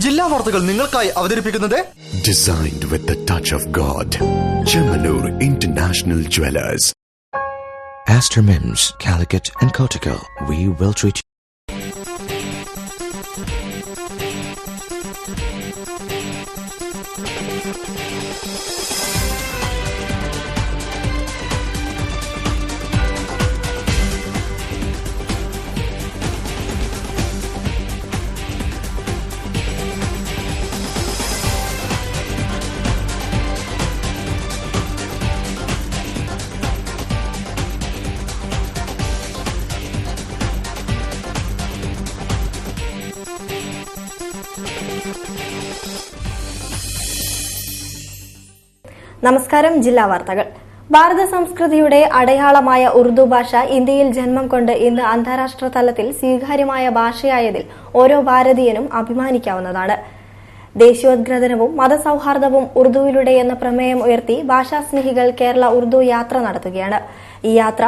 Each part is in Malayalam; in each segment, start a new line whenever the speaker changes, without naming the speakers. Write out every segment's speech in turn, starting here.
ജില്ലാ വാർത്തകൾ നിങ്ങൾക്കായി അവതരിപ്പിക്കുന്നത്
Designed with the touch of God. Chemanur International Jewelers. Astor Mims, Calicut and Kottakkal. We will treat you.
നമസ്കാരം. ജില്ലാ വാർത്തകൾ. ഭാരത സംസ്കൃതിയുടെ അടയാളമായ ഉറുദു ഭാഷ ഇന്ത്യയിൽ ജന്മം കൊണ്ട് ഇന്ന് അന്താരാഷ്ട്ര തലത്തിൽ സ്വീകാര്യമായ ഭാഷയായതിൽ ഓരോ ഭാരതീയനും അഭിമാനിക്കാവുന്നതാണ്. ദേശീയോദ്ഗ്രഥനവും മതസൌഹാർദ്ദവും ഉറുദുവിലൂടെ എന്ന പ്രമേയം ഉയർത്തി ഭാഷാസ്നേഹികൾ കേരള ഉറുദു യാത്ര നടത്തുകയാണ്. ഈ യാത്ര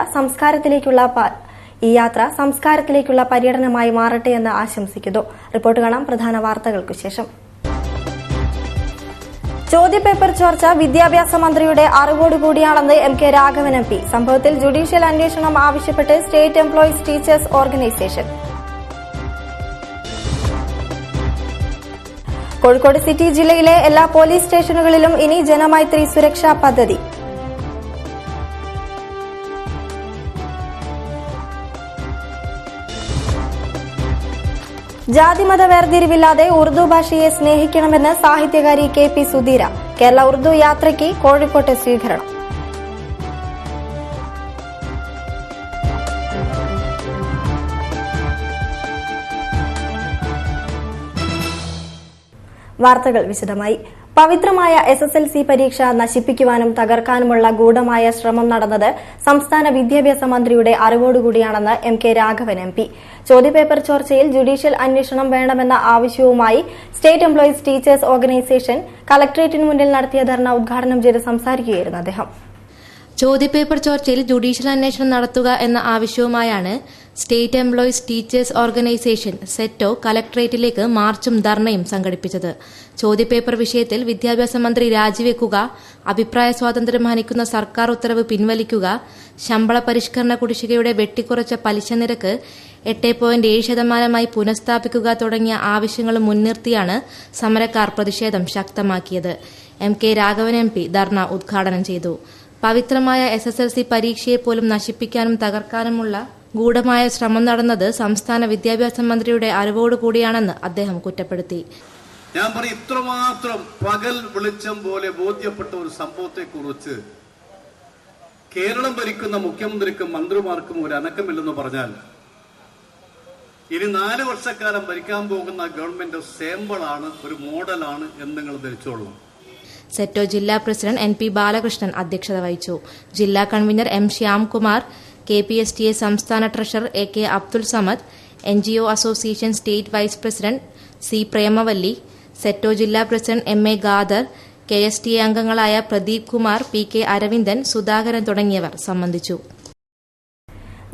സംസ്കാരത്തിലേക്കുള്ള പര്യടനമായി മാറട്ടെ എന്ന് ആശംസിക്കുന്നു. റിപ്പോർട്ട് കാണാം പ്രധാന വാർത്തകൾക്കു ശേഷം. ചോദ്യപേപ്പർ ചോർച്ച വിദ്യാഭ്യാസ മന്ത്രിയുടെ അറിവോടുകൂടിയാണെന്ന് MK രാഘവൻ MP. സംഭവത്തിൽ ജുഡീഷ്യൽ അന്വേഷണം ആവശ്യപ്പെട്ട് state employees teachers organisation. Kozhikode city ജില്ലയിലെ എല്ലാ പോലീസ് സ്റ്റേഷനുകളിലും ഇനി ജനമൈത്രി സുരക്ഷാ പദ്ധതി. ജാതിമത വേർതിരിവില്ലാതെ ഉറുദു ഭാഷയെ സ്നേഹിക്കണമെന്ന് സാഹിത്യകാരി KP സുധീര. കേരള ഉറുദു യാത്രയ്ക്ക് കോഴിക്കോട്ട് സ്വീകരണം. വാർത്തകൾ വിശദമായി. പവിത്രമായ SSLC പരീക്ഷ നശിപ്പിക്കുവാനും തകർക്കാനുമുള്ള ഗൂഢമായ ശ്രമം നടന്നത് സംസ്ഥാന വിദ്യാഭ്യാസ മന്ത്രിയുടെ അറിവോടുകൂടിയാണെന്ന് MK രാഘവൻ MP. ചോദ്യപേപ്പർ ചോർച്ചയിൽ ജുഡീഷ്യൽ അന്വേഷണം വേണമെന്ന ആവശ്യവുമായി സ്റ്റേറ്റ് എംപ്ലോയീസ് ടീച്ചേഴ്സ് ഓർഗനൈസേഷൻ കളക്ടറേറ്റിന് മുന്നിൽ നടത്തിയ ധർണ ഉദ്ഘാടനം ചെയ്ത് സംസാരിക്കുകയായിരുന്നു അദ്ദേഹം.
ചോദ്യപേപ്പർ ചോർച്ചയിൽ ജുഡീഷ്യൽ അന്വേഷണം നടത്തുക എന്ന ആവശ്യവുമായാണ് സ്റ്റേറ്റ് എംപ്ലോയീസ് ടീച്ചേഴ്സ് ഓർഗനൈസേഷൻ സെറ്റോ കളക്ടറേറ്റിലേക്ക് മാർച്ചും ധർണയും സംഘടിപ്പിച്ചത്. ചോദ്യപേപ്പർ വിഷയത്തിൽ വിദ്യാഭ്യാസ മന്ത്രി രാജിവെക്കുക, അഭിപ്രായ സ്വാതന്ത്ര്യം മാനിക്കുന്ന സർക്കാർ ഉത്തരവ് പിൻവലിക്കുക, ശമ്പള പരിഷ്കരണ കുടിശ്ശികയുടെ വെട്ടിക്കുറച്ച പലിശ നിരക്ക് 8.7% പുനഃസ്ഥാപിക്കുക തുടങ്ങിയ ആവശ്യങ്ങൾ മുൻനിർത്തിയാണ് സമരക്കാർ പ്രതിഷേധം ശക്തമാക്കിയത്. MK രാഘവൻ MP ധർണ ഉദ്ഘാടനം ചെയ്തു. പവിത്രമായ SSLC പരീക്ഷയെപ്പോലും നശിപ്പിക്കാനും തകർക്കാനുമുള്ള ഗൂഢമായ ശ്രമം നടന്നത് സംസ്ഥാന വിദ്യാഭ്യാസ മന്ത്രിയുടെ അറിവോടുകൂടിയാണെന്ന് അദ്ദേഹം കുറ്റപ്പെടുത്തി.
ഞാൻ പറയും, ഇത്രമാത്രം പകൽ വെളിച്ചം പോലെ ബോധ്യപ്പെട്ട ഒരു സംഭവത്തെക്കുറിച്ച് കേരളം ഭരിക്കുന്ന മുഖ്യമന്ത്രിക്കും മന്ത്രിമാർക്കും ഒരു അനക്കമില്ലെന്ന് പറഞ്ഞാൽ ഇനി 4 വർഷക്കാലം ഭരിക്കാൻ പോകുന്ന ഗവൺമെന്റ് സാമ്പിളാണ്, ഒരു മോഡലാണ് എന്ന് നിങ്ങൾ ധരിച്ചോളൂ.
സെറ്റോ ജില്ലാ പ്രസിഡന്റ് NP ബാലകൃഷ്ണൻ അധ്യക്ഷത വഹിച്ചു. ജില്ലാ കൺവീനർ M ശ്യാംകുമാർ, KPSTA സംസ്ഥാന treasurer AK Abdul Samad, NGO association state vice president C Premavalli, SETO ജില്ലാ പ്രസിഡന്റ് MA ഖാദർ, KSTA അംഗങ്ങളായ പ്രദീപ് കുമാർ, PK അരവിന്ദൻ, സുധാകരൻ തുടങ്ങിയവർ സംബന്ധിച്ചു.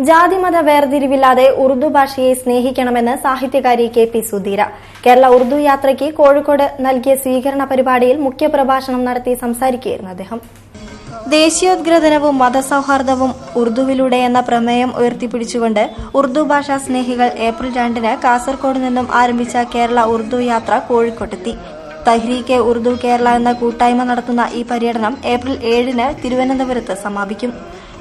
ജാതിമത വേർതിരിവില്ലാതെ ഉറുദു ഭാഷയെ സ്നേഹിക്കണമെന്ന് സാഹിത്യകാരി KP സുധീര. കേരള ഉറുദു യാത്രയ്ക്ക് കോഴിക്കോട് നൽകിയ സ്വീകരണ പരിപാടിയിൽ മുഖ്യപ്രഭാഷണം നടത്തി സംസാരിക്കുകയായിരുന്നു അദ്ദേഹം. ദേശീയോദ്ഗ്രഥനവും മതസൌഹാർദ്ദവും ഉറുദുവിലൂടെ എന്ന പ്രമേയം ഉയർത്തിപ്പിടിച്ചുകൊണ്ട് ഉറുദു ഭാഷാ സ്നേഹികൾ ഏപ്രിൽ 2-ന് കാസർകോട് നിന്നും ആരംഭിച്ച കേരള ഉറുദു യാത്ര കോഴിക്കോട്ടെത്തി. തഹ്രീക്കെ ഉറുദു കേരള എന്ന കൂട്ടായ്മ നടത്തുന്ന ഈ പര്യടനം ഏപ്രിൽ 7-ന് തിരുവനന്തപുരത്ത് സമാപിക്കും.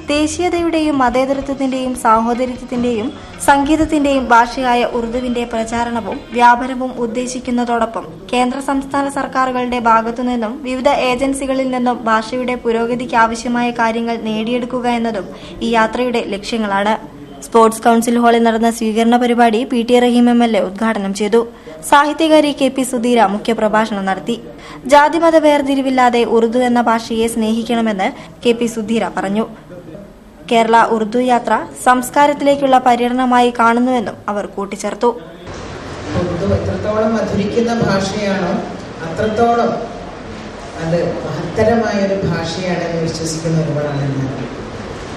ദേശീയതയുടെയും മതേതരത്വത്തിന്റെയും സാഹോദര്യത്തിന്റെയും സംഗീതത്തിന്റെയും ഭാഷയായ ഉറുദുവിന്റെ പ്രചാരണവും വ്യാപനവും ഉദ്ദേശിക്കുന്നതോടൊപ്പം കേന്ദ്ര സംസ്ഥാന സർക്കാരുകളുടെ ഭാഗത്തുനിന്നും വിവിധ ഏജൻസികളിൽ നിന്നും ഭാഷയുടെ പുരോഗതിക്ക് ആവശ്യമായ കാര്യങ്ങൾ നേടിയെടുക്കുക എന്നതും ഈ യാത്രയുടെ ലക്ഷ്യങ്ങളാണ്. സ്പോർട്സ് കൌൺസിൽ ഹാളിൽ നടന്ന സ്വീകരണ പരിപാടി PT റഹീം MLA ഉദ്ഘാടനം ചെയ്തു. സാഹിത്യകാരി KP സുധീര മുഖ്യപ്രഭാഷണം നടത്തി. ജാതിമത വേർതിരിവില്ലാതെ ഉറുദു എന്ന ഭാഷയെ സ്നേഹിക്കണമെന്ന് KP സുധീര പറഞ്ഞു. കേരള ഉറുദു യാത്ര സംസ്കാരത്തിലേക്കുള്ള പര്യടനമായി കാണുന്നുവെന്നും അവർ കൂട്ടിച്ചേർത്തു.
ഉറുദു എത്രത്തോളം മധുരിക്കുന്ന ഭാഷയാണോ അത്രത്തോളം അത് മഹത്തരമായൊരു ഭാഷയാണെന്ന് വിശ്വസിക്കുന്ന ഒരുപാടാണ് ഞാൻ.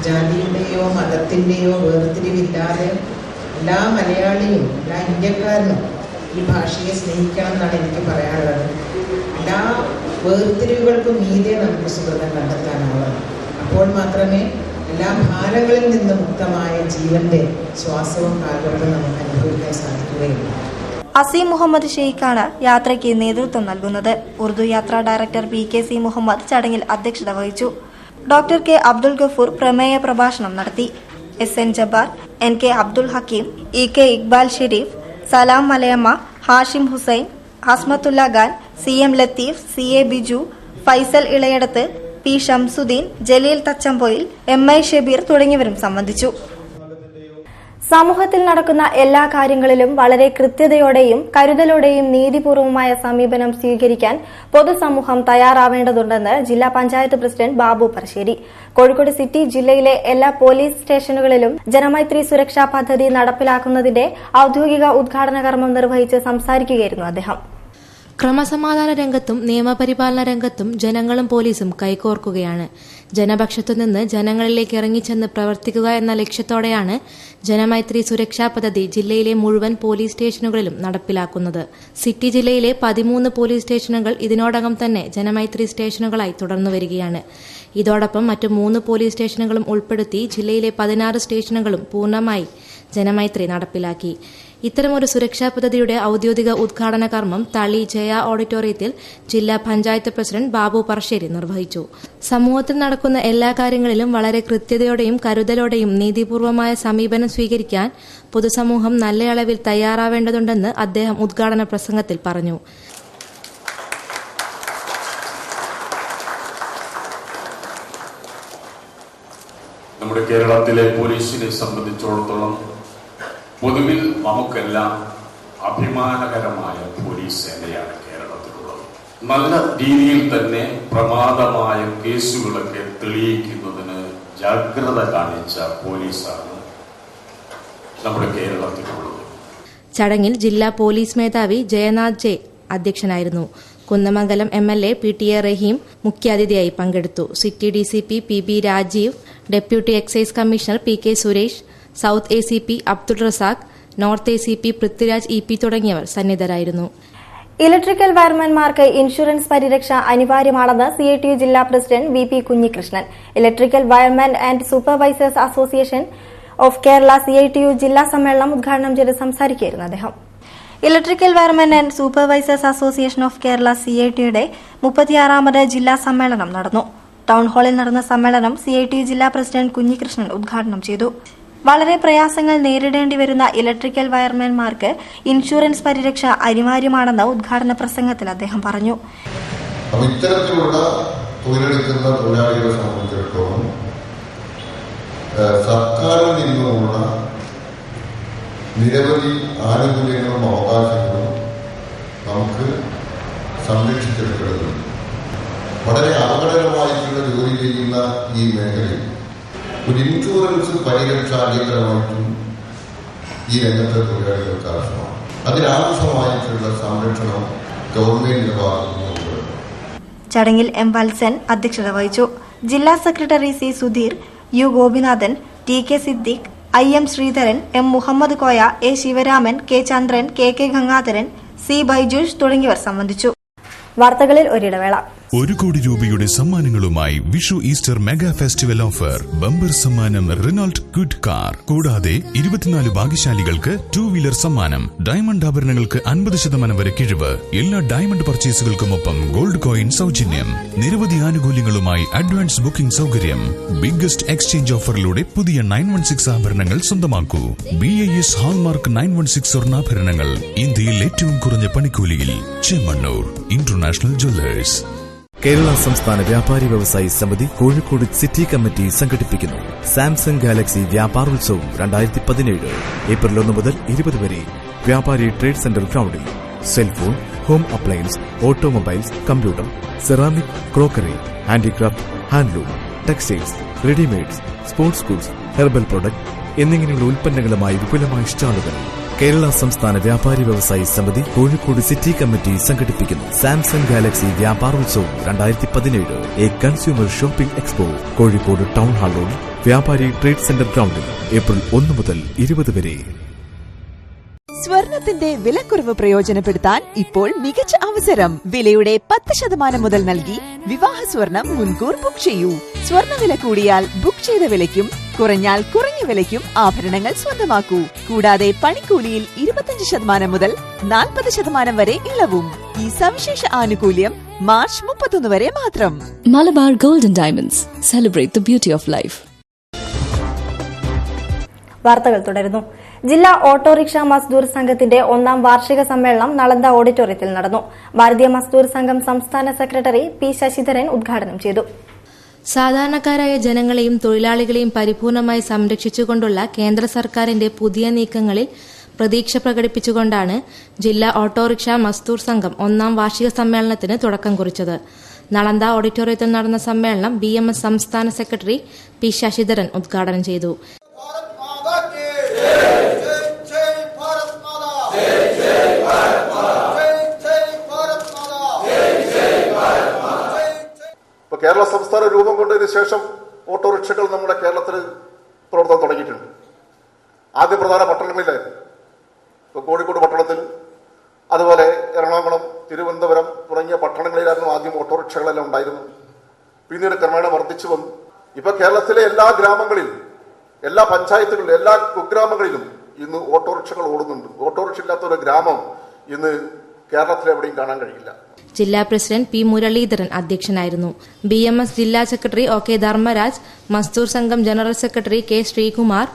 ജാതിയുടെയോ മതത്തിൻ്റെയോ വേർതിരിവില്ലാതെ എല്ലാ മലയാളിയും എല്ലാ ഇന്ത്യക്കാരനും ഈ ഭാഷയെ സ്നേഹിക്കണം എന്നാണ് എനിക്ക് പറയാനുള്ളത്. എല്ലാ വേർതിരിവുകൾക്കും മീതെ നമുക്ക് സുഹൃതം കണ്ടെത്താനാവണം. അപ്പോൾ മാത്രമേ എല്ലാ ഭാരങ്ങളിൽ നിന്ന് മുക്തമായ ജീവന്റെ ശ്വാസവും കാൽവെപ്പും നമുക്ക് അനുഭവിക്കാൻ സാധിക്കുകയുള്ളൂ.
അസീം മുഹമ്മദ് ഷെയ്ഖാണ് യാത്രയ്ക്ക് നേതൃത്വം നൽകുന്നത്. ഉറുദു യാത്രാ ഡയറക്ടർ PKC മുഹമ്മദ് ചടങ്ങിൽ അധ്യക്ഷത വഹിച്ചു. ഡോക്ടർ കെ അബ്ദുൽ ഗഫൂർ പ്രമേയ പ്രഭാഷണം നടത്തി. SN Jabbar, NK Abdul Hakeem, EK Iqbal Sharif, സലാം Malayamma, Hashim Hussain, ഹസ്മത്തുല്ല Khan, CM Latheef, CA Biju, Faisal Elayadath, P Shamsuddin, Jaleel Thachampoyil, MI Shabeer തുടങ്ങിയവരും സംബന്ധിച്ചു. സമൂഹത്തിൽ നടക്കുന്ന എല്ലാ കാര്യങ്ങളിലും വളരെ കൃത്യതയോടെയും കരുതലോടെയും നീതിപൂർവമായ സമീപനം സ്വീകരിക്കാൻ പൊതുസമൂഹം തയ്യാറാവേണ്ടതുണ്ടെന്ന് ജില്ലാ പഞ്ചായത്ത് പ്രസിഡന്റ് ബാബു പറശ്ശേരി. കോഴിക്കോട് സിറ്റി ജില്ലയിലെ എല്ലാ പോലീസ് സ്റ്റേഷനുകളിലും ജനമൈത്രി സുരക്ഷാ പദ്ധതി നടപ്പിലാക്കുന്നതിന്റെ ഔദ്യോഗിക ഉദ്ഘാടന കർമ്മം നിർവഹിച്ച് സംസാരിക്കുകയായിരുന്നു അദ്ദേഹം.
ക്രമസമാധാന രംഗത്തും നിയമപരിപാലന രംഗത്തും ജനങ്ങളും പോലീസും കൈകോർക്കുകയാണ്. ജനപക്ഷത്തുനിന്ന് ജനങ്ങളിലേക്ക് ഇറങ്ങിച്ചെന്ന് പ്രവർത്തിക്കുക എന്ന ലക്ഷ്യത്തോടെയാണ് ജനമൈത്രി സുരക്ഷാ പദ്ധതി ജില്ലയിലെ മുഴുവൻ പോലീസ് സ്റ്റേഷനുകളിലും നടപ്പിലാക്കുന്നത്. സിറ്റി ജില്ലയിലെ 13 പോലീസ് സ്റ്റേഷനുകൾ ഇതിനോടകം തന്നെ ജനമൈത്രി സ്റ്റേഷനുകളായി തുടർന്നുവരികയാണ്. ഇതോടൊപ്പം മറ്റ് 3 പോലീസ് സ്റ്റേഷനുകളും ഉൾപ്പെടുത്തി ജില്ലയിലെ 16 സ്റ്റേഷനുകളും പൂർണ്ണമായി ജനമൈത്രി നടപ്പിലാക്കി. ഇത്തരമൊരു സുരക്ഷാ പദ്ധതിയുടെ ഔദ്യോഗിക ഉദ്ഘാടന കർമ്മം തളി ജയ ഓഡിറ്റോറിയത്തിൽ ജില്ലാ പഞ്ചായത്ത് പ്രസിഡന്റ് ബാബു പറശ്ശേരി നിർവഹിച്ചു. സമൂഹത്തിൽ നടക്കുന്ന എല്ലാ കാര്യങ്ങളിലും വളരെ കൃത്യതയോടെയും കരുതലോടെയും നീതിപൂർവമായ സമീപനം സ്വീകരിക്കാൻ പൊതുസമൂഹം നല്ല അളവിൽ തയ്യാറാവേണ്ടതുണ്ടെന്ന് അദ്ദേഹം ഉദ്ഘാടന പ്രസംഗത്തിൽ പറഞ്ഞു.
നമ്മുടെ കേരളത്തിലെ പോലീസിനെ സംബന്ധിച്ചിടത്തോളം പൊതുവിൽ നമുക്കെല്ലാം അഭിമാനകരമായ പോലീസ് സേനയാണ് കേരളത്തിലുള്ളത്. നല്ല രീതിയിൽ തന്നെ പ്രമാദമായ കേസുകളൊക്കെ തെളിയിക്കുന്നതിന് ജാഗ്രത കാണിച്ച പോലീസാണ് നമ്മുടെ കേരളത്തിലുള്ളത്.
ചടങ്ങിൽ ജില്ലാ പോലീസ് മേധാവി ജയനാഥ് ജെ അധ്യക്ഷനായിരുന്നു. കുന്നമംഗലം MLA PTA റഹീം മുഖ്യാതിഥിയായി പങ്കെടുത്തു. City DCP PB Rajeev, deputy excise commissioner PK Suresh, south ACP Abdul Razak, north ACP Prithviraj EP തുടങ്ങിയവർ സന്നിധരായിരുന്നു.
ഇലക്ട്രിക്കൽ വയർമാൻമാർക്ക് ഇൻഷുറൻസ് പരിരക്ഷ അനിവാര്യമാണെന്ന് CITU ജില്ലാ president VP Kunhikrishnan. Electrical wireman and supervisors association of Kerala CITU ജില്ലാ സമ്മേളനം ഉദ്ഘാടനം ചെയ്ത് സംസാരിക്കുകയായിരുന്നു അദ്ദേഹം. Electrical wireman and supervisors association of Kerala CITUയുടെ 36ാമത് ജില്ലാ സമ്മേളനം നടന്നു. ടൌൺ ഹാളിൽ നടന്ന സമ്മേളനം CITU ജില്ലാ പ്രസിഡന്റ് കുഞ്ഞികൃഷ്ണൻ ഉദ്ഘാടനം ചെയ്തു. വളരെ പ്രയാസങ്ങൾ നേരിടേണ്ടി വരുന്ന ഇലക്ട്രിക്കൽ വയർമാൻമാർക്ക് ഇൻഷുറൻസ് പരിരക്ഷ അനിവാര്യമാണെന്ന് ഉദ്ഘാടന പ്രസംഗത്തിൽ അദ്ദേഹം പറഞ്ഞു.
ഇത്തരത്തിലുള്ള തൊഴിലെടുക്കുന്ന തൊഴിലാളികളെ സംബന്ധിച്ചിടത്തോളം സർക്കാരിൽ നിന്നുമുള്ള നിരവധി ആനുകൂല്യങ്ങളും അവകാശങ്ങളും നമുക്ക് സംരക്ഷിച്ചെടുക്കേണ്ടതുണ്ട്. വളരെ അപകടകരമായിട്ടുള്ള ജോലി ചെയ്യുന്ന ഈ മേഖലയിൽ ഒരു ഇൻഷുറൻസ് പരിരക്ഷ അടിയന്തരമായിട്ടും ഈ രംഗത്തെ തൊഴിലാളികൾക്ക് ആവശ്യമാണ്. അതിനാവശ്യമായിട്ടുള്ള സംരക്ഷണം ഗവൺമെന്റിന്റെ ഭാഗത്തുനിന്നുണ്ട്.
ചടങ്ങിൽ M വത്സൻ അധ്യക്ഷത വഹിച്ചു. ജില്ലാ secretary C Sudheer, U Gopinathan, TK Siddique, IM Sreedharan, M Muhammad Koya, A Sivaraman, K Chandran, KK Gangadharan, C Baijush തുടങ്ങിയവർ സംബന്ധിച്ചു. വാർത്തകളിൽ ഒരിടവേള.
1 കോടി രൂപയുടെ സമ്മാനങ്ങളുമായി Vishu Easter mega festival offer. Bumper സമ്മാനം റിനോൾട്ട് ഗുഡ് കാർ. കൂടാതെ 24 ഭാഗ്യശാലികൾക്ക് 2 വീലർ സമ്മാനം. ഡയമണ്ട് ആഭരണങ്ങൾക്ക് 50% വരെ കിഴിവ്. എല്ലാ ഡയമണ്ട് പർച്ചേസുകൾക്കുമൊപ്പം ഗോൾഡ് കോയിൻ സൗജന്യം. നിരവധി ആനുകൂല്യങ്ങളുമായി അഡ്വാൻസ് ബുക്കിംഗ് സൗകര്യം. ബിഗ്ഗസ്റ്റ് എക്സ്ചേഞ്ച് ഓഫറിലൂടെ പുതിയ 916 ആഭരണങ്ങൾ സ്വന്തമാക്കൂ. BIS ഹാൾമാർക്ക് 916 സ്വർണ്ണാഭരണങ്ങൾ ഇന്ത്യയിൽ ഏറ്റവും കുറഞ്ഞ പണിക്കൂലിയിൽ. Chemmanur international Jewellers.
കേരള സംസ്ഥാന വ്യാപാരി വ്യവസായി സമിതി കോഴിക്കോട് സിറ്റി കമ്മിറ്റി സംഘടിപ്പിക്കുന്നു സാംസങ് ഗാലക്സി വ്യാപാരോത്സവം 2017 ഏപ്രിൽ 1 മുതൽ 20 വരെ വ്യാപാരി ട്രേഡ് സെന്റർ ഗ്രൌണ്ടിൽ. Cellphone, home appliance, automobiles, computer, ceramic, crockery, handicraft, handloom, textiles, readymades, sports goods, herbal product എന്നിങ്ങനെയുള്ള ഉൽപ്പന്നങ്ങളുമായി വിപുലമായ സ്റ്റാളുകൾ. കേരള സംസ്ഥാന വ്യാപാരി വ്യവസായി സമിതി കോഴിക്കോട് സിറ്റി കമ്മിറ്റി സംഘടിപ്പിക്കുന്നു സാംസങ് ഗാലക്സി വ്യാപാരോത്സവം 2017 a consumer shopping expo. Kozhikode town hall road, വ്യാപാരി ട്രേഡ് സെന്റർ ഗ്രൌണ്ടിൽ ഏപ്രിൽ 1 മുതൽ 20 വരെ.
സ്വർണത്തിന്റെ വിലക്കുറവ് പ്രയോജനപ്പെടുത്താൻ ഇപ്പോൾ മികച്ച അവസരം. വിലയുടെ 10% മുതൽ നൽകി വിവാഹ സ്വർണം മുൻകൂർ ബുക്ക് ചെയ്യൂ. സ്വർണ്ണവില കൂടിയാൽ ബുക്ക് ചെയ്ത വിലയ്ക്കും കുറഞ്ഞാൽ കുറഞ്ഞ വിലയ്ക്കും ആഭരണങ്ങൾ സ്വന്തമാക്കൂ. കൂടാതെ പണിക്കൂലിയിൽ 25% മുതൽ 40% വരെ ഇളവും. ഈ സവിശേഷ ആനുകൂല്യം മാർച്ച് 31 വരെ മാത്രം.
Malabar golden diamonds, celebrate the beauty of life.
വാർത്തകൾ തുടരുന്നു. ജില്ലാ ഓട്ടോറിക്ഷ മസ്ദൂർ സംഘത്തിന്റെ 1ാം വാർഷിക സമ്മേളനം നളന്ദ ഓഡിറ്റോറിയത്തിൽ നടന്നു. ഭാരതീയ മസ്ദൂർ സംഘം സംസ്ഥാന സെക്രട്ടറി പി ശശിധരൻ ഉദ്ഘാടനം ചെയ്തു.
സാധാരണക്കാരായ ജനങ്ങളെയും തൊഴിലാളികളെയും പരിപൂർണമായി സംരക്ഷിച്ചുകൊണ്ടുള്ള കേന്ദ്ര സർക്കാരിന്റെ പുതിയ നീക്കങ്ങളിൽ പ്രതീക്ഷ പ്രകടിപ്പിച്ചുകൊണ്ടാണ് ജില്ലാ ഓട്ടോറിക്ഷ മസ്ദൂർ സംഘം 1ാം വാർഷിക സമ്മേളനത്തിന് തുടക്കം കുറിച്ചത്. നളന്ദ ഓഡിറ്റോറിയത്തിൽ നടന്ന സമ്മേളനം BMS സംസ്ഥാന സെക്രട്ടറി പി ശശിധരൻ ഉദ്ഘാടനം ചെയ്തു.
കേരള സംസ്ഥാന രൂപം കൊണ്ടതിന് ശേഷം ഓട്ടോറിക്ഷകൾ നമ്മുടെ കേരളത്തിൽ പ്രവർത്തനം തുടങ്ങിയിട്ടുണ്ട്. ആദ്യ പ്രധാന പട്ടണങ്ങളിലായിരുന്നു. ഇപ്പോൾ കോഴിക്കോട് പട്ടണത്തിൽ, അതുപോലെ എറണാകുളം, തിരുവനന്തപുരം തുടങ്ങിയ പട്ടണങ്ങളിലായിരുന്നു ആദ്യം ഓട്ടോറിക്ഷകളെല്ലാം ഉണ്ടായിരുന്നു. പിന്നീട് ക്രമേണ വർദ്ധിച്ചു വന്നു. ഇപ്പൊ കേരളത്തിലെ എല്ലാ ഗ്രാമങ്ങളിലും, എല്ലാ പഞ്ചായത്തുകളിലും, എല്ലാ കുഗ്രാമങ്ങളിലും ഇന്ന് ഓട്ടോറിക്ഷകൾ ഓടുന്നുണ്ട്. ഓട്ടോറിക്ഷ ഇല്ലാത്ത ഒരു ഗ്രാമം ഇന്ന് കേരളത്തിൽ എവിടെയും കാണാൻ കഴിയില്ല.
ജില്ലാ പ്രസിഡന്റ് പി മുരളീധരൻ അധ്യക്ഷനായിരുന്നു. BMS ജില്ലാ സെക്രട്ടറി OK ധർമ്മരാജ്, മസ്ദൂർ സംഘം general secretary K Sreekumar,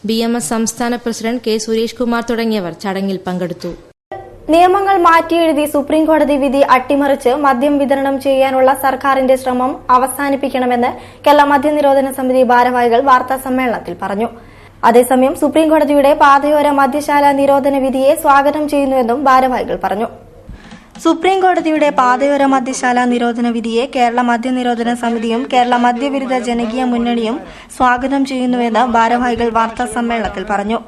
BMS സംസ്ഥാന പ്രസിഡന്റ് K സുരേഷ് കുമാർ തുടങ്ങിയവർ ചടങ്ങിൽ പങ്കെടുത്തു.
നിയമങ്ങൾ മാറ്റിയെഴുതി സുപ്രീംകോടതി വിധി അട്ടിമറിച്ച് മദ്യം വിതരണം ചെയ്യാനുള്ള സർക്കാരിന്റെ ശ്രമം അവസാനിപ്പിക്കണമെന്ന് കേരള മദ്യനിരോധന സമിതി ഭാരവാഹികൾ വാർത്താസമ്മേളനത്തിൽ പറഞ്ഞു. അതേസമയം സുപ്രീംകോടതിയുടെ പാതയോര മദ്യശാല നിരോധന വിധിയെ സ്വാഗതം ചെയ്യുന്നുവെന്നും ഭാരവാഹികൾ പറഞ്ഞു. സുപ്രീംകോടതിയുടെ പാതയോര മദ്യശാല നിരോധന വിധിയെ കേരള മദ്യനിരോധന സമിതിയും കേരള മദ്യവിരുദ്ധ ജനകീയ മുന്നണിയും സ്വാഗതം ചെയ്യുന്നുവെന്ന് ഭാരവാഹികൾ വാർത്താസമ്മേളനത്തിൽ പറഞ്ഞു.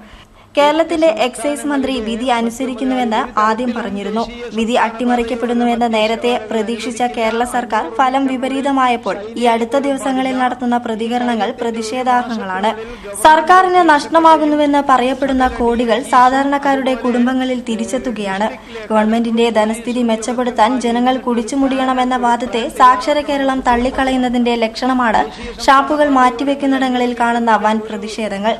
കേരളത്തിലെ എക്സൈസ് മന്ത്രി വിധി അനുസരിക്കുന്നുവെന്ന് ആദ്യം പറഞ്ഞിരുന്നു. വിധി അട്ടിമറിക്കപ്പെടുന്നുവെന്ന് നേരത്തെ പ്രതീക്ഷിച്ച കേരള സർക്കാർ ഫലം വിപരീതമായപ്പോൾ ഈ അടുത്ത ദിവസങ്ങളിൽ നടത്തുന്ന പ്രതികരണങ്ങൾ പ്രതിഷേധാർഹങ്ങളാണ്. സർക്കാരിന് നഷ്ടമാകുന്നുവെന്ന് പറയപ്പെടുന്ന കോടികൾ സാധാരണക്കാരുടെ കുടുംബങ്ങളിൽ തിരിച്ചെത്തുകയാണ്. ഗവൺമെന്റിന്റെ ധനസ്ഥിതി മെച്ചപ്പെടുത്താൻ ജനങ്ങൾ കുടിച്ചുമുടിയണമെന്ന വാദത്തെ സാക്ഷര കേരളം തള്ളിക്കളയുന്നതിന്റെ ലക്ഷണമാണ് ഷാപ്പുകൾ മാറ്റിവെക്കുന്നിടങ്ങളിൽ കാണുന്ന വൻ പ്രതിഷേധങ്ങൾ.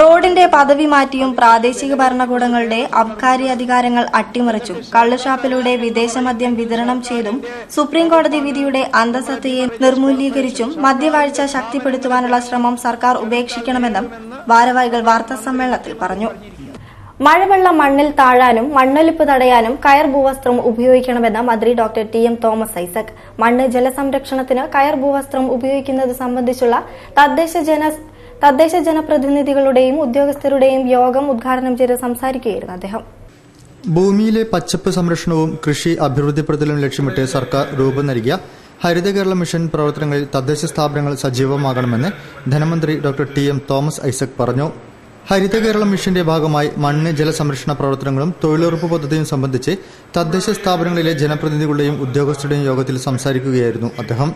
റോഡിന്റെ പദവി മാറ്റിയും പ്രാദേശിക ഭരണകൂടങ്ങളുടെ അബ്കാരി അധികാരങ്ങൾ അട്ടിമറിച്ചും കള്ളുഷാപ്പിലൂടെ വിദേശ മദ്യം വിതരണം ചെയ്തും സുപ്രീംകോടതി വിധിയുടെ അന്തസത്തയെ നിർമൂലീകരിച്ചും മദ്യവാഴ്ച ശക്തിപ്പെടുത്തുവാനുള്ള ശ്രമം സർക്കാർ ഉപേക്ഷിക്കണമെന്നും ഭാരവാഹികൾ വാർത്താസമ്മേളനത്തിൽ പറഞ്ഞു. മഴവെള്ളം മണ്ണിൽ താഴാനും മണ്ണൊലിപ്പ് തടയാനും കയർ ഭൂവസ്ത്രം ഉപയോഗിക്കണമെന്ന് മന്ത്രി ഡോക്ടർ TM തോമസ് ഐസക്. മണ്ണ് ജലസംരക്ഷണത്തിന് കയർ ഭൂവസ്ത്രം ഉപയോഗിക്കുന്നത് സംബന്ധിച്ചുള്ള തദ്ദേശ ജനപ്രതിനിധികളുടെയും ഉദ്യോഗസ്ഥരുടെയും യോഗം ഉദ്ഘാടനം ചെയ്ത് സംസാരിക്കുകയായിരുന്നു അദ്ദേഹം.
ഭൂമിയിലെ പച്ചപ്പ് സംരക്ഷണവും കൃഷി അഭിവൃദ്ധിപ്പെടുത്തലും ലക്ഷ്യമിട്ട് സർക്കാർ രൂപം നൽകിയ ഹരിത കേരള മിഷൻ പ്രവർത്തനങ്ങളിൽ തദ്ദേശ സ്ഥാപനങ്ങൾ സജീവമാകണമെന്ന് ധനമന്ത്രി ഡോക്ടർ TM തോമസ് ഐസക് പറഞ്ഞു. ഹരിത കേരള മിഷന്റെ ഭാഗമായി മണ്ണ് ജലസംരക്ഷണ പ്രവർത്തനങ്ങളും തൊഴിലുറപ്പ് പദ്ധതിയും സംബന്ധിച്ച് തദ്ദേശ സ്ഥാപനങ്ങളിലെ ജനപ്രതിനിധികളുടെയും ഉദ്യോഗസ്ഥരുടെയും യോഗത്തിൽ സംസാരിക്കുകയായിരുന്നു അദ്ദേഹം.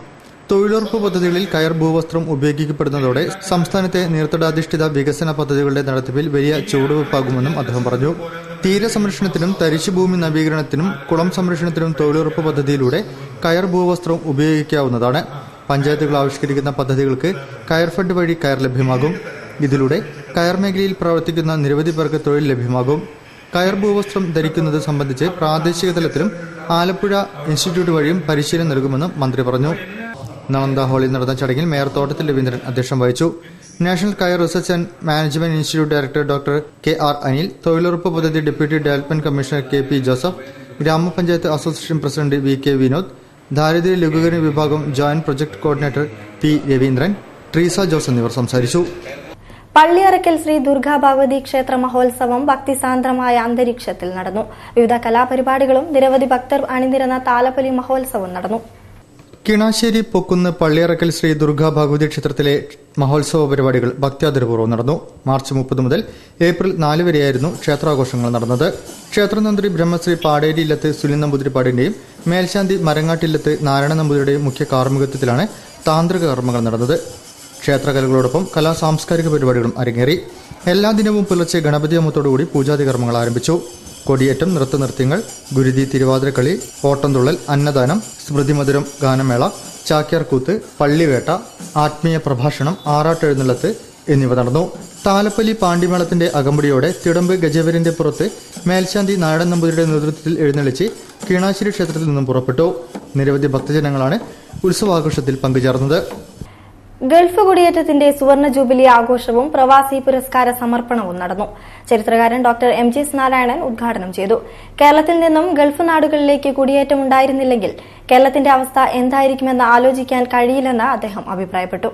തൊഴിലുറപ്പ് പദ്ധതികളിൽ കയർ ഭൂവസ്ത്രം ഉപയോഗിക്കപ്പെടുന്നതോടെ സംസ്ഥാനത്തെ നീർത്തടാധിഷ്ഠിത വികസന പദ്ധതികളുടെ നടത്തിപ്പിൽ വലിയ ചുവടുവയ്പ്പാകുമെന്നും അദ്ദേഹം പറഞ്ഞു. തീരസംരക്ഷണത്തിനും തരിശുഭൂമി നവീകരണത്തിനും കുളം സംരക്ഷണത്തിനും തൊഴിലുറപ്പ് പദ്ധതിയിലൂടെ കയർ ഭൂവസ്ത്രം ഉപയോഗിക്കാവുന്നതാണ്. പഞ്ചായത്തുകൾ ആവിഷ്കരിക്കുന്ന പദ്ധതികൾക്ക് കയർ ഫണ്ട് വഴി കയർ ലഭ്യമാകും. ഇതിലൂടെ കയർ മേഖലയിൽ പ്രവർത്തിക്കുന്ന നിരവധി പേർക്ക് തൊഴിൽ ലഭ്യമാകും. കയർ ഭൂവസ്ത്രം ധരിക്കുന്നത് സംബന്ധിച്ച് പ്രാദേശിക തലത്തിലും ആലപ്പുഴ ഇൻസ്റ്റിറ്റ്യൂട്ട് വഴിയും പരിശീലനം നൽകുമെന്നും മന്ത്രി പറഞ്ഞു. നളന്ദ ഹാളിൽ നടന്ന ചടങ്ങിൽ മേയർ തോട്ടത്തിൽ രവീന്ദ്രൻ അധ്യക്ഷം വഹിച്ചു. നാഷണൽ കയർ research and management institute director doctor KR Anil, തൊഴിലുറപ്പ് പദ്ധതി deputy development commissioner KP Joseph, ഗ്രാമപഞ്ചായത്ത് അസോസിയേഷൻ പ്രസിഡന്റ് VK വിനോദ്, ദാരിദ്ര്യ ലഘൂകരണ വിഭാഗം joint project coordinator P Raveendran, Treesa Jose എന്നിവർ സംസാരിച്ചു.
പള്ളിയറക്കൽ ശ്രീ ദുർഗാ ഭഗവതി ക്ഷേത്ര മഹോത്സവം ഭക്തിസാന്ദ്രമായ അന്തരീക്ഷത്തിൽ നടന്നു. വിവിധ കലാപരിപാടികളും നിരവധി ഭക്തർ അണിനിരന്ന താലപ്പൊലി മഹോത്സവം നടന്നു.
കിണാശ്ശേരി പൊക്കുന്ന് പള്ളിയറക്കൽ ശ്രീ ദുർഗാ ഭഗവതി ക്ഷേത്രത്തിലെ മഹോത്സവ പരിപാടികൾ ഭക്ത്യാദരപൂർവ്വം നടന്നു. മാർച്ച് 30 മുതൽ ഏപ്രിൽ 4 വരെയായിരുന്നു ക്ഷേത്രാഘോഷങ്ങൾ നടന്നത്. ക്ഷേത്രതന്ത്രി ബ്രഹ്മശ്രീ പാടേരി ഇല്ലത്ത് സുനിൽ നമ്പൂതിരിപ്പാടിന്റെയും മേൽശാന്തി മരങ്ങാട്ടില്ലത്ത് നാരായണ നമ്പൂതിരിയുടെയും മുഖ്യ കാർമ്മികത്വത്തിലാണ് താന്ത്രിക കർമ്മങ്ങൾ നടന്നത്. ക്ഷേത്രകലകളോടൊപ്പം സാംസ്കാരിക പരിപാടികളും അരങ്ങേറി. എല്ലാ ദിനവും പുലർച്ചെ ഗണപതി ഹോമത്തോടുകൂടി പൂജാതി കർമ്മങ്ങൾ ആരംഭിച്ചു. കൊടിയേറ്റം, നൃത്തനൃത്യങ്ങൾ, ഗുരുതി, തിരുവാതിരക്കളി, ഓട്ടംതുള്ളൽ, അന്നദാനം, സ്മൃതിമധുരം ഗാനമേള, ചാക്യാർകൂത്ത്, പള്ളിവേട്ട, ആത്മീയ പ്രഭാഷണം, ആറാട്ടെഴുന്നള്ളത്ത് എന്നിവ നടന്നു. താലപ്പലി പാണ്ടിമേളത്തിന്റെ അകമ്പടിയോടെ തിടമ്പ് ഗജവീരന്റെ പുറത്ത് മേൽശാന്തി നാരായണൻ നമ്പൂതിരിയുടെ നേതൃത്വത്തിൽ എഴുന്നള്ളിച്ച് കീണാശ്ശേരി ക്ഷേത്രത്തിൽ നിന്നും പുറപ്പെട്ടു. നിരവധി ഭക്തജനങ്ങളാണ് ഉത്സവാഘോഷത്തിൽ പങ്കുചേർന്നത്.
ഗൾഫ് കുടിയേറ്റത്തിന്റെ സുവർണ ജൂബിലി ആഘോഷവും പ്രവാസി പുരസ്കാര സമർപ്പണവും നടന്നു. ചരിത്രകാരൻ ഡോക്ടർ എം.ജി. നാരായണൻ ഉദ്ഘാടനം ചെയ്തു. കേരളത്തിൽ നിന്നും ഗൾഫ് നാടുകളിലേക്ക് കുടിയേറ്റം ഉണ്ടായിരുന്നില്ലെങ്കിൽ കേരളത്തിന്റെ അവസ്ഥ എന്തായിരിക്കുമെന്ന് ആലോചിക്കാൻ കഴിയില്ലെന്ന് അദ്ദേഹം അഭിപ്രായപ്പെട്ടു.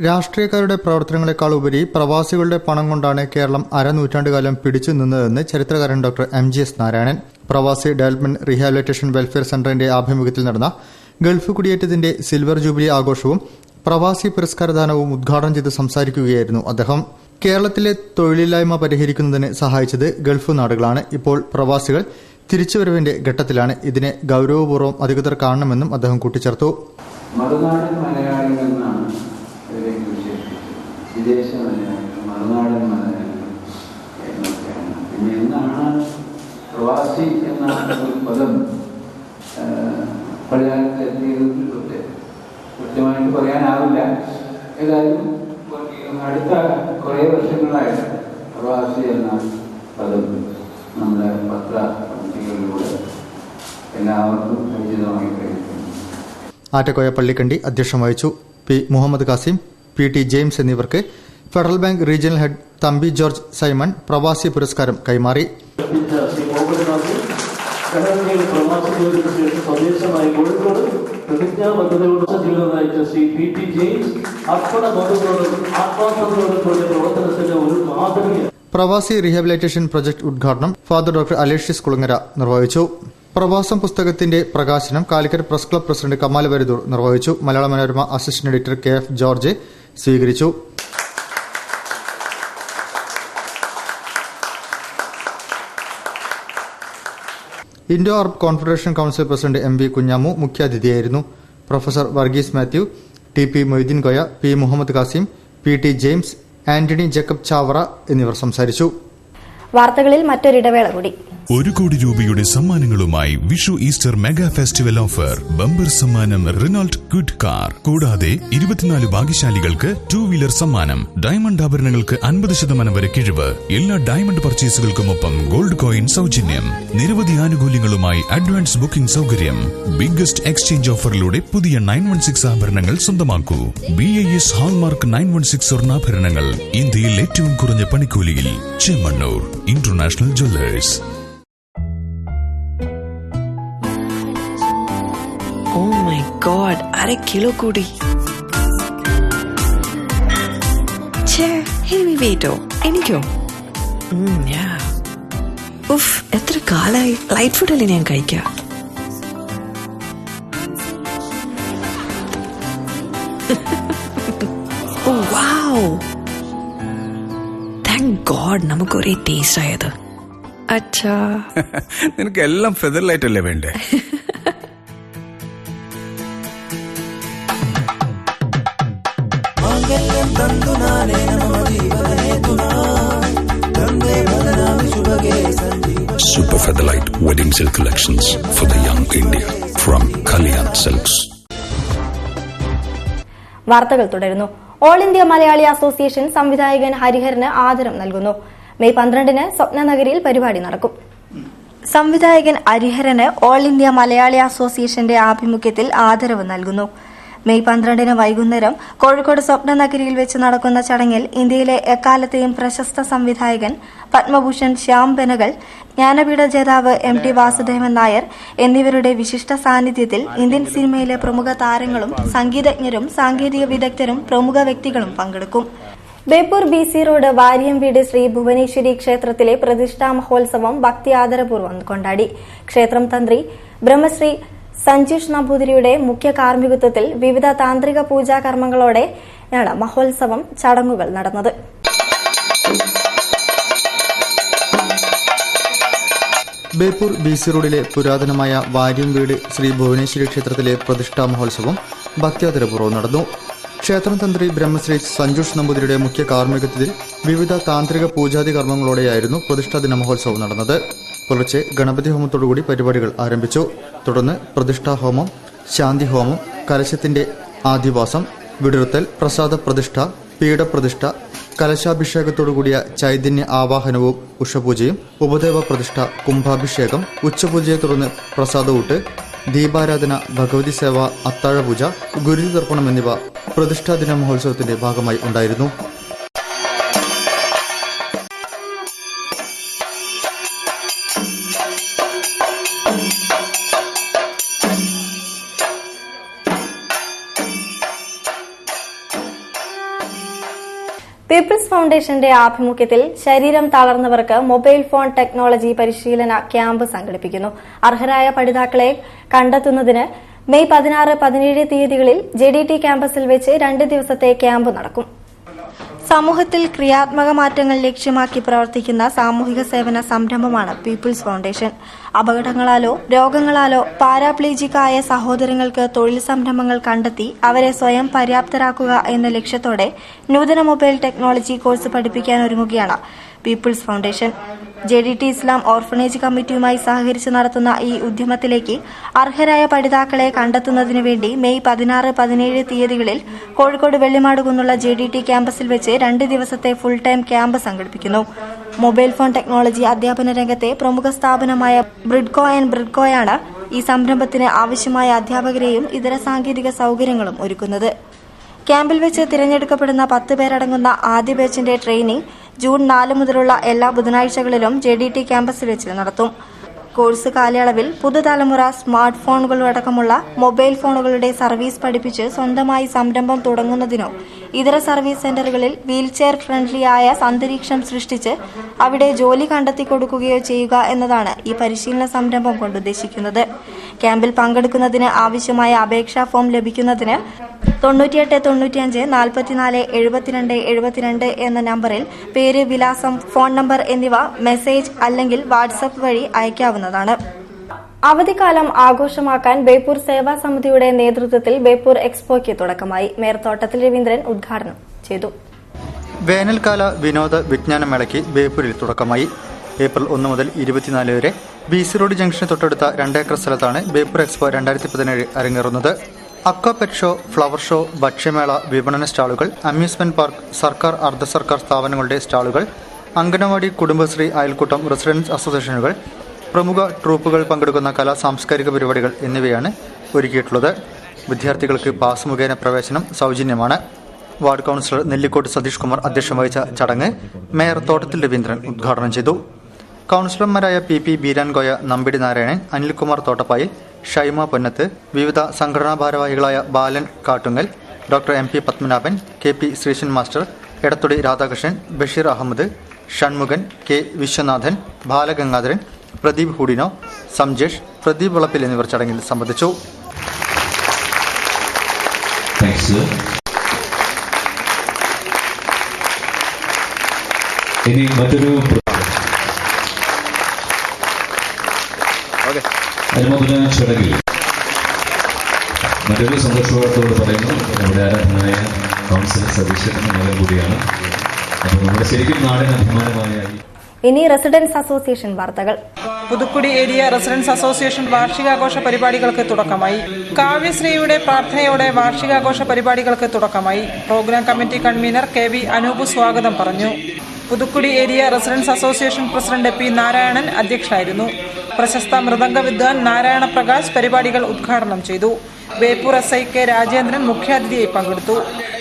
രാഷ്ട്രീയക്കാരുടെ പ്രവർത്തനങ്ങളെക്കാൾ ഉപരി പ്രവാസികളുടെ പണം കൊണ്ടാണ് കേരളം അരനൂറ്റാണ്ടുകാലം പിടിച്ചു നിന്നതെന്ന് ചരിത്രകാരൻ ഡോക്ടർ എം.ജി. നാരായണൻ പ്രവാസി ഡെവലപ്മെന്റ് റീഹാബിലിറ്റേഷൻ വെൽഫെയർ സെന്ററിന്റെ ആഭിമുഖ്യത്തിൽ നടന്ന ഗൾഫ് കുടിയേറ്റത്തിന്റെ സിൽവർ ജൂബിലി ആഘോഷവും പ്രവാസി പുരസ്കാരദാനവും ഉദ്ഘാടനം ചെയ്ത് സംസാരിക്കുകയായിരുന്നു അദ്ദേഹം. കേരളത്തിലെ തൊഴിലില്ലായ്മ പരിഹരിക്കുന്നതിന് സഹായിച്ചത് ഗൾഫ് നാടുകളാണ്. ഇപ്പോൾ പ്രവാസികൾ തിരിച്ചുവരവിന്റെ ഘട്ടത്തിലാണ്. ഇതിനെ ഗൌരവപൂർവ്വം അധികൃതർ കാണണമെന്നും അദ്ദേഹം കൂട്ടിച്ചേർത്തു.
മറുനാടൻ മലയാളികൾ എന്നാണ് വിദേശ മലയാളികൾ, മറുനാടൻ മലയാളികൾ എന്നൊക്കെയാണ്. പിന്നെ എന്നാണ് പ്രവാസി എന്ന ഒരു പദം പഴയകാലത്ത് എത്തിയതിലൂടെ കൃത്യമായിട്ട് പറയാനാവില്ല. ഏതായാലും അടുത്ത കുറേ വർഷങ്ങളായിട്ട് പ്രവാസി എന്ന പദം നമ്മുടെ പത്രപത്രികകളിലൂടെ എല്ലാവർക്കും പരിചിതമായി കഴിക്കുന്നു.
ആറ്റക്കോയ പള്ളിക്കണ്ടി അധ്യക്ഷം വഹിച്ചു. P Muhammad Kasim, P T James എന്നിവർക്ക് Federal Bank regional head Thampi George Simon പ്രവാസി പുരസ്കാരം കൈമാറി.
സ്വദേശമായ കോഴിക്കോട് പ്രതിജ്ഞാബദ്ധതയോട് ജീവിതം നയിച്ച ശ്രീ പി ടി ജെയിംസ് അർപ്പണബോധത്തോടും ആത്മാർത്ഥതയോടും കൂടിയ പ്രവർത്തനത്തിന് ഒരു മാതൃകയാണ്.
പ്രവാസി റീഹാബിലിറ്റേഷൻ പ്രൊജക്ട് ഉദ്ഘാടനം ഫാദർ ഡോക്ടർ അലേഷ്യസ് കുളങ്ങര നിർവഹിച്ചു. പ്രവാസം പുസ്തകത്തിന്റെ പ്രകാശനം Calicut press club president Kamal Varidoor നിർവഹിച്ചു. Malayala Manorama assistant editor K F George സ്വീകരിച്ചു. Indo Arab confederation council president M V Kunhamu മുഖ്യാതിഥിയായിരുന്നു. Professor Varghese Mathew, T P Moideen Koya, P Muhammad Kasim, P T James, Antony Jacob Chavara എന്നിവർ സംസാരിച്ചു.
വാർത്തകളിൽ മറ്റൊരിടവേള കൂടി.
1 കോടി രൂപയുടെ സമ്മാനങ്ങളുമായി Vishu Easter mega festival offer. Bumper സമ്മാനം റിനോൾട്ട് ഗുഡ് കാർ. കൂടാതെ 24 ഭാഗ്യശാലികൾക്ക് 2 വീലർ സമ്മാനം. ഡയമണ്ട് ആഭരണങ്ങൾക്ക് 50% വരെ കിഴിവ്. എല്ലാ ഡയമണ്ട് പർച്ചേസുകൾക്കുമൊപ്പം ഗോൾഡ് കോയിൻ സൗജന്യം. നിരവധി ആനുകൂല്യങ്ങളുമായി അഡ്വാൻസ് ബുക്കിംഗ് സൗകര്യം. ബിഗ്ഗസ്റ്റ് എക്സ്ചേഞ്ച് ഓഫറിലൂടെ പുതിയ 916 ആഭരണങ്ങൾ സ്വന്തമാക്കൂ. BIS ഹാൾമാർക്ക് 916 സ്വർണ്ണാഭരണങ്ങൾ ഇന്ത്യയിൽ ഏറ്റവും കുറഞ്ഞ പണിക്കൂലിയിൽ. Chemmanur international Jewellers.
Oh my god, അര കിലോ കൂടി. ഇനി വേറ്റോ എനിക്കോ? ഉഫ്, എത്ര കാലായി ലൈറ്റ് ഫുഡല്ലേ ഞാൻ കഴിക്കാം. ഓ വാവ്, താങ്ക് ഗോഡ് നമുക്ക് ഒരേ ടേസ്റ്റ് ആയത്. അച്ഛാ,
നിനക്ക് എല്ലാം ഫെദർ ലൈറ്റ് അല്ലേ വേണ്ടേ?
Super Featherlight Wedding Silk Collections for the Young India from Kalyan Silks.
വാർത്തകൾ തുടരുന്നു. ഓൾ ഇന്ത്യ മലയാളി അസോസിയേഷൻ സംവിധായകൻ ഹരിഹരന് ആദരം നൽകുന്നു. മെയ് 12 സ്വപ്നനഗരിയിൽ പരിപാടി നടക്കും. സംവിധായകൻ ഹരിഹരന് ഓൾ ഇന്ത്യ മലയാളി അസോസിയേഷന്റെ ആഭിമുഖ്യത്തിൽ ആദരവ് നൽകുന്നു. മെയ് 12 വൈകുന്നേരം കോഴിക്കോട് സ്വപ്നനഗരിയിൽ വെച്ച് നടക്കുന്ന ചടങ്ങിൽ ഇന്ത്യയിലെ എക്കാലത്തെയും പ്രശസ്ത സംവിധായകൻ പത്മഭൂഷൺ ശ്യാം ബെനഗൽ, ജ്ഞാനപീഠ ജേതാവ് MT വാസുദേവൻ നായർ എന്നിവരുടെ വിശിഷ്ട സാന്നിധ്യത്തിൽ ഇന്ത്യൻ സിനിമയിലെ പ്രമുഖ താരങ്ങളും സംഗീതജ്ഞരും സാങ്കേതിക വിദഗ്ധരും പ്രമുഖ വ്യക്തികളും പങ്കെടുക്കും. ബേപ്പൂർ BC റോഡ് വാര്യംവീട് ശ്രീ ഭുവനേശ്വരി ക്ഷേത്രത്തിലെ പ്രതിഷ്ഠാ മഹോത്സവം ഭക്തി ആദരപൂർവ്വം കൊണ്ടാടി. ക്ഷേത്രം തന്ത്രി ബ്രഹ്മശ്രീ സഞ്ജീഷ് നമ്പൂതിരിയുടെ മുഖ്യ കാർമ്മികത്വത്തിൽ വിവിധ താന്ത്രിക പൂജാകർമ്മങ്ങളോടെയാണ് മഹോത്സവം ചടങ്ങുകൾ നടന്നത്.
ബേപ്പൂർ BC റോഡിലെ പുരാതനമായ വാര്യംവീട് ശ്രീ ഭുവനേശ്വരി ക്ഷേത്രത്തിലെ പ്രതിഷ്ഠാ മഹോത്സവം ഭക്ത്യാദരപൂർവ്വം നടന്നു. ക്ഷേത്രം തന്ത്രി ബ്രഹ്മശ്രീ സഞ്ജുഷ് നമ്പൂതിരിയുടെ മുഖ്യ കാർമ്മികത്വത്തിൽ വിവിധ താന്ത്രിക പൂജാതി കർമ്മങ്ങളോടെയായിരുന്നു പ്രതിഷ്ഠാ ദിന മഹോത്സവം നടന്നത്. പുലർച്ചെ ഗണപതി ഹോമത്തോടുകൂടി പരിപാടികൾ ആരംഭിച്ചു. തുടർന്ന് പ്രതിഷ്ഠാഹോമം, ശാന്തി ഹോമം, കലശത്തിന്റെ ആദിവാസം, വിടരുത്തൽ, പ്രസാദ പ്രതിഷ്ഠ, പീഠപ്രതിഷ്ഠ, കലശാഭിഷേകത്തോടുകൂടിയ ചൈതന്യ ആവാഹനവും ഉഷപൂജയും, ഉപദേവ പ്രതിഷ്ഠ, കുംഭാഭിഷേകം, ഉച്ചപൂജയെ തുടർന്ന് പ്രസാദഊട്ട്, ദീപാരാധന, ഭഗവതി സേവ, അത്താഴപൂജ, ഗുരുതി തർപ്പണം എന്നിവ പ്രതിഷ്ഠാദിന മഹോത്സവത്തിന്റെ ഭാഗമായി ഉണ്ടായിരുന്നു.
പീപ്പിൾസ് ഫൗണ്ടേഷന്റെ ആഭിമുഖ്യത്തിൽ ശരീരം തളർന്നവർക്ക് മൊബൈൽ ഫോൺ ടെക്നോളജി പരിശീലന ക്യാമ്പ് സംഘടിപ്പിക്കുന്നു. അർഹരായ പഠിതാക്കളെ കണ്ടെത്തുന്നതിന് മെയ് 16-17 തീയതികളിൽ JDT ക്യാമ്പസിൽ വെച്ച് 2 ദിവസത്തെ ക്യാമ്പ് നടക്കും. സമൂഹത്തിൽ ക്രിയാത്മക മാറ്റങ്ങൾ ലക്ഷ്യമാക്കി പ്രവർത്തിക്കുന്ന സാമൂഹിക സേവന സംരംഭമാണ് പീപ്പിൾസ് ഫൗണ്ടേഷൻ. അപകടങ്ങളാലോ രോഗങ്ങളാലോ പാരാപ്ലീജിക്കായ സഹോദരങ്ങൾക്ക് തൊഴിൽ സംരംഭങ്ങൾ കണ്ടെത്തി അവരെ സ്വയം പര്യാപ്തരാക്കുക എന്ന ലക്ഷ്യത്തോടെ നൂതന മൊബൈൽ ടെക്നോളജി കോഴ്സ് പഠിപ്പിക്കാനൊരുങ്ങുകയാണ് People's Foundation. JDT Islam orphanage കമ്മിറ്റിയുമായി സഹകരിച്ച് നടത്തുന്ന ഈ ഉദ്യമത്തിലേക്ക് അർഹരായ പഠിതാക്കളെ കണ്ടെത്തുന്നതിനു വേണ്ടി മെയ് 16-17 തീയതികളിൽ കോഴിക്കോട് വെള്ളിമാടുകുന്നുള്ള JDT ക്യാമ്പസിൽ വെച്ച് 2 ദിവസത്തെ ഫുൾ ടൈം ക്യാമ്പ് സംഘടിപ്പിക്കുന്നു. മൊബൈൽ ഫോൺ ടെക്നോളജി അധ്യാപന രംഗത്തെ പ്രമുഖ സ്ഥാപനമായ ബ്രിഡ്കോയാണ് ഈ സംരംഭത്തിന് ആവശ്യമായ അധ്യാപകരെയും ഇതര സാങ്കേതിക സൌകര്യങ്ങളും ഒരുക്കുന്നത്. ക്യാമ്പിൽ വെച്ച് തിരഞ്ഞെടുക്കപ്പെടുന്ന 10 പേരടങ്ങുന്ന ആദ്യ ബാച്ചിന്റെ ട്രെയിനിംഗ് ജൂൺ 4 മുതലുള്ള എല്ലാ ബുധനാഴ്ചകളിലും JDT ക്യാമ്പസിൽ വെച്ച് നടത്തും. കോഴ്സ് കാലയളവിൽ പുതുതലമുറ സ്മാർട്ട് ഫോണുകളടക്കമുള്ള മൊബൈൽ ഫോണുകളുടെ സർവീസ് പഠിപ്പിച്ച് സ്വന്തമായി സംരംഭം തുടങ്ങുന്നതിനോ ഇതര സർവീസ് സെന്ററുകളിൽ വീൽചെയർ ഫ്രണ്ട്ലിയായ അന്തരീക്ഷം സൃഷ്ടിച്ച് അവിടെ ജോലി കണ്ടെത്തിക്കൊടുക്കുകയോ ചെയ്യുക എന്നതാണ് ഈ പരിശീലന സംരംഭം കൊണ്ടുദ്ദേശിക്കുന്നത്. ക്യാമ്പിൽ പങ്കെടുക്കുന്നതിന് ആവശ്യമായ അപേക്ഷാ ഫോം ലഭിക്കുന്നതിന് 9895 44 72 72 എന്ന നമ്പറിൽ പേര്, വിലാസം, ഫോൺ നമ്പർ എന്നിവ മെസ്സേജ് അല്ലെങ്കിൽ വാട്സ്ആപ്പ് വഴി അയക്കാവുന്നതാണ്. അവധിക്കാലം ആഘോഷമാക്കാൻ ബേപ്പൂർ സേവാ സമിതിയുടെ നേതൃത്വത്തിൽ ബേപ്പൂർ എക്സ്പോയ്ക്ക് തുടക്കമായി. മേയർ തോട്ടത്തിൽ രവീന്ദ്രൻ ഉദ്ഘാടനം ചെയ്തു.
വേനൽക്കാല വിനോദ വിജ്ഞാനമേളയ്ക്ക് ബേപ്പൂരിൽ തുടക്കമായി. ഏപ്രിൽ 1 മുതൽ 24 വരെ BC റോഡ് ജംഗ്ഷന് തൊട്ടടുത്ത 2 ഏക്കർ സ്ഥലത്താണ് ബേപ്പൂർ എക്സ്പോ 2017 അരങ്ങേറുന്നത്. Aqua pet show, flower show, ഭക്ഷ്യമേള, വിപണന സ്റ്റാളുകൾ, അമ്യൂസ്മെന്റ് പാർക്ക്, സർക്കാർ അർദ്ധ സർക്കാർ സ്ഥാപനങ്ങളുടെ സ്റ്റാളുകൾ, അംഗനവാടി, കുടുംബശ്രീ, അയൽക്കൂട്ടം, റെസിഡൻസ് അസോസിയേഷനുകൾ, പ്രമുഖ ട്രൂപ്പുകൾ പങ്കെടുക്കുന്ന കലാ സാംസ്കാരിക പരിപാടികൾ എന്നിവയാണ് ഒരുക്കിയിട്ടുള്ളത്. വിദ്യാർത്ഥികൾക്ക് പാസ് മുഖേന പ്രവേശനം സൗജന്യമാണ്. വാർഡ് കൌൺസിലർ നെല്ലിക്കോട്ട് സതീഷ് കുമാർ അധ്യക്ഷം വഹിച്ച ചടങ്ങ് മേയർ തോട്ടത്തിൽ രവീന്ദ്രൻ ഉദ്ഘാടനം ചെയ്തു. കൌൺസിലർമാരായ PP ബീരാൻകോയ, നമ്പിടി നാരായണൻ, അനിൽകുമാർ തോട്ടപ്പായിൽ, ഷൈമ പൊന്നത്ത്, വിവിധ സംഘടനാ ഭാരവാഹികളായ Balan Kattungal, doctor MP Padmanabhan, KP Sreesan master, Edathodi Radhakrishnan, Basheer Ahmed, Shanmukhan, K Viswanathan, Balagangadharan, Pradeep Houdini, Samjesh, Pradeep Valappil എന്നിവർ ചടങ്ങിൽ സംബന്ധിച്ചു.
ഇനി മറ്റൊരു അനുമോദന ചടങ്ങിൽ മറ്റൊരു സന്തോഷവാർത്തയോട് പറയുന്നു. നമ്മുടെ ആരാധനായ കൗൺസിലർ സതീശന്റെ മകൻ കൂടിയാണ്. അപ്പോൾ നമ്മുടെ ശരിക്കും നാടിന് അഭിമാനമായ
ഇനി റെസിഡൻസ് അസോസിയേഷൻ വാർത്തകൾ.
പുതുക്കുടി ഏരിയ റെസിഡൻസ് അസോസിയേഷൻ വാർഷികാഘോഷ പരിപാടികൾക്ക് തുടക്കമായി. കാവ്യശ്രീയുടെ പ്രാർത്ഥനയോടെ വാർഷികാഘോഷ പരിപാടികൾക്ക് തുടക്കമായി. Programme committee convener KV Anoop സ്വാഗതം പറഞ്ഞു. Puthukkudi area residence association president P Narayanan അധ്യക്ഷനായിരുന്നു. പ്രശസ്ത മൃദംഗ വിദ്വാൻ നാരായണ പ്രകാശ് പരിപാടികൾ ഉദ്ഘാടനം ചെയ്തു. ബേപ്പൂർ SI K രാജേന്ദ്രൻ മുഖ്യാതിഥിയായി പങ്കെടുത്തു.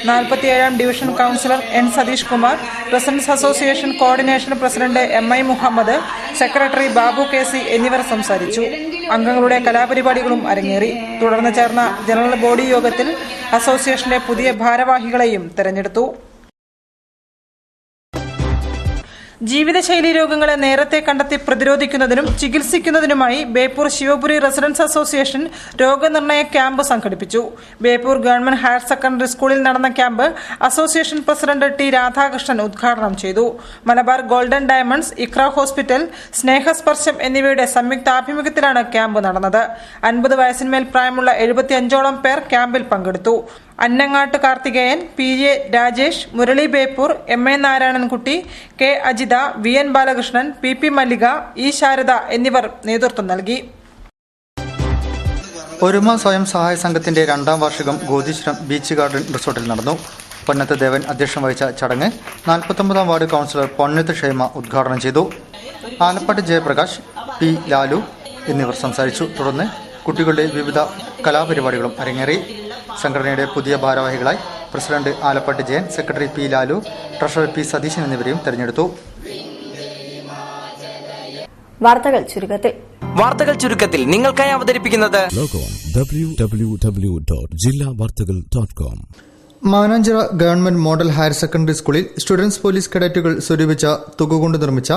47ാം division councillor N Satheesh Kumar, residence association coordination president MI Muhammad, secretary Babu KC എന്നിവർ സംസാരിച്ചു. അംഗങ്ങളുടെ കലാപരിപാടികളും അരങ്ങേറി. തുടർന്ന് ചേർന്ന ജനറൽ ബോഡി യോഗത്തിൽ അസോസിയേഷന്റെ പുതിയ ഭാരവാഹികളെയും തെരഞ്ഞെടുത്തു. ജീവിതശൈലി രോഗങ്ങളെ നേരത്തെ കണ്ടെത്തി പ്രതിരോധിക്കുന്നതിനും ചികിത്സിക്കുന്നതിനുമായി ബേപ്പൂർ ശിവപുരി റെസിഡൻസ് അസോസിയേഷൻ രോഗനിർണയ ക്യാമ്പ് സംഘടിപ്പിച്ചു. ബേപ്പൂർ ഗവൺമെന്റ് ഹയർ സെക്കൻഡറി സ്കൂളിൽ നടന്ന camp association president T Radhakrishnan ഉദ്ഘാടനം ചെയ്തു. Malabar golden diamonds, Iqra hospital, സ്നേഹസ്പർശം എന്നിവയുടെ സംയുക്താഭിമുഖ്യത്തിലാണ് ക്യാമ്പ് നടന്നത്. 50 വയസ്സിന്മേൽ പ്രായമുള്ള 75ഓളം പേർ ക്യാമ്പിൽ പങ്കെടുത്തു. അന്നങ്ങാട്ട് Karthikeyan, PA Rajesh, Murali Beypore, MA Narayanankutty, K Ajitha, VN Balakrishnan, PP മല്ലിക, E ശാരദ എന്നിവർ നേതൃത്വം നൽകി.
ഒരുമ സ്വയം സഹായ സംഘത്തിന്റെ 2ാം വാർഷികം ഗോതീശ്വരം ബീച്ച് ഗാർഡൻ റിസോർട്ടിൽ നടന്നു. പൊന്നത്ത് ദേവൻ അധ്യക്ഷം വഹിച്ച ചടങ്ങ് 49ാം വാർഡ് കൗൺസിലർ പൊന്നത്ത് ഷൈമ ഉദ്ഘാടനം ചെയ്തു. ആലപ്പാട്ട് ജയപ്രകാശ്, P ലാലു എന്നിവർ സംസാരിച്ചു. തുടർന്ന് കുട്ടികളുടെ വിവിധ കലാപരിപാടികളും അരങ്ങേറി. സംഘടനയുടെ പുതിയ ഭാരവാഹികളായി president Alappatt Jayan, secretary P Lalu, treasurer P Satheesan എന്നിവരെയും തെരഞ്ഞെടുത്തു.
വാർത്തകൾ ചുരുക്കത്തിൽ നിങ്ങൾക്കായി അവതരിപ്പിക്കുന്നത്
www.jillavartagal.com.
Mananchira government model higher secondary സ്കൂളിൽ സ്റ്റുഡൻസ് പോലീസ് കേഡറ്റുകൾ സ്വരൂപിച്ച തുക കൊണ്ട് നിർമ്മിച്ച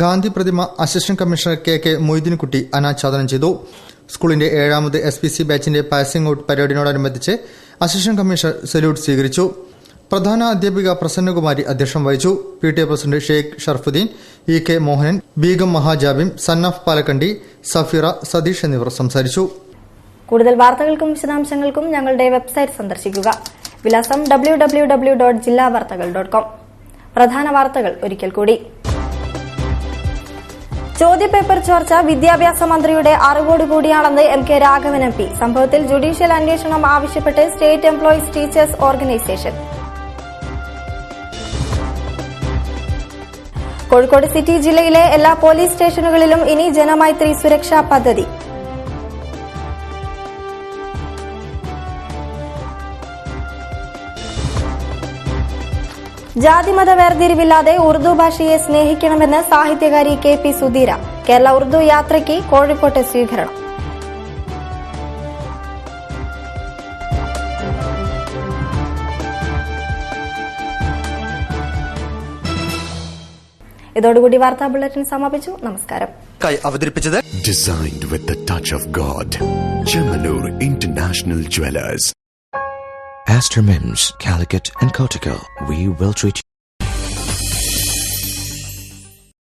ഗാന്ധി പ്രതിമ അസിസ്റ്റന്റ് കമ്മീഷണർ KK മൊയ്തീൻകുട്ടി അനാച്ഛാദനം ചെയ്തു. സ്കൂളിന്റെ 7ാമത് SPC ബാച്ചിന്റെ പാസിംഗ് ഔട്ട് പരേഡിനോടനുബന്ധിച്ച് അസിസ്റ്റന്റ് കമ്മീഷണർ സല്യൂട്ട് സ്വീകരിച്ചു. പ്രധാന അധ്യാപിക പ്രസന്നകുമാരി അധ്യക്ഷം വഹിച്ചു. PTA president Sheikh Sharafuddin, EK Mohanan, Beegum Mahajabim, Sannaf Palakkandi, Safeera, Satheesh എന്നിവർ സംസാരിച്ചു.
കൂടുതൽ വാർത്തകൾക്കും വിശദാംശങ്ങൾക്കും ഞങ്ങളുടെ വെബ്സൈറ്റ് സന്ദർശിക്കുക. വിലാസം www.jillavartagal.com. പ്രധാന വാർത്തകൾ ഒരിക്കൽ കൂടി. ചോദ്യപേപ്പർ ചോർച്ച വിദ്യാഭ്യാസ മന്ത്രിയുടെ അറിവോടുകൂടിയാണെന്ന് MK രാഘവൻ MP. സംഭവത്തിൽ ജുഡീഷ്യൽ അന്വേഷണം ആവശ്യപ്പെട്ട് state employees teachers organisation. Kozhikode city ജില്ലയിലെ എല്ലാ പോലീസ് സ്റ്റേഷനുകളിലും ഇനി ജനമൈത്രി സുരക്ഷാ പദ്ധതി. ജാതിമത വേർതിരിവില്ലാതെ ഉറുദു ഭാഷയെ സ്നേഹിക്കണമെന്ന് സാഹിത്യകാരി KP സുധീര. കേരള ഉറുദു യാത്രയ്ക്ക് കോഴിക്കോട്ട് സ്വീകരണം. ഇതോടുകൂടി വാർത്താ ബുള്ളറ്റിൻ സമാപിച്ചു. നമസ്കാരം.
അവതരിപ്പിച്ചത്
Designed with the touch of God. Chamanur International Jewelers. Astor Mims, Calicut and Kotical. We will treat you.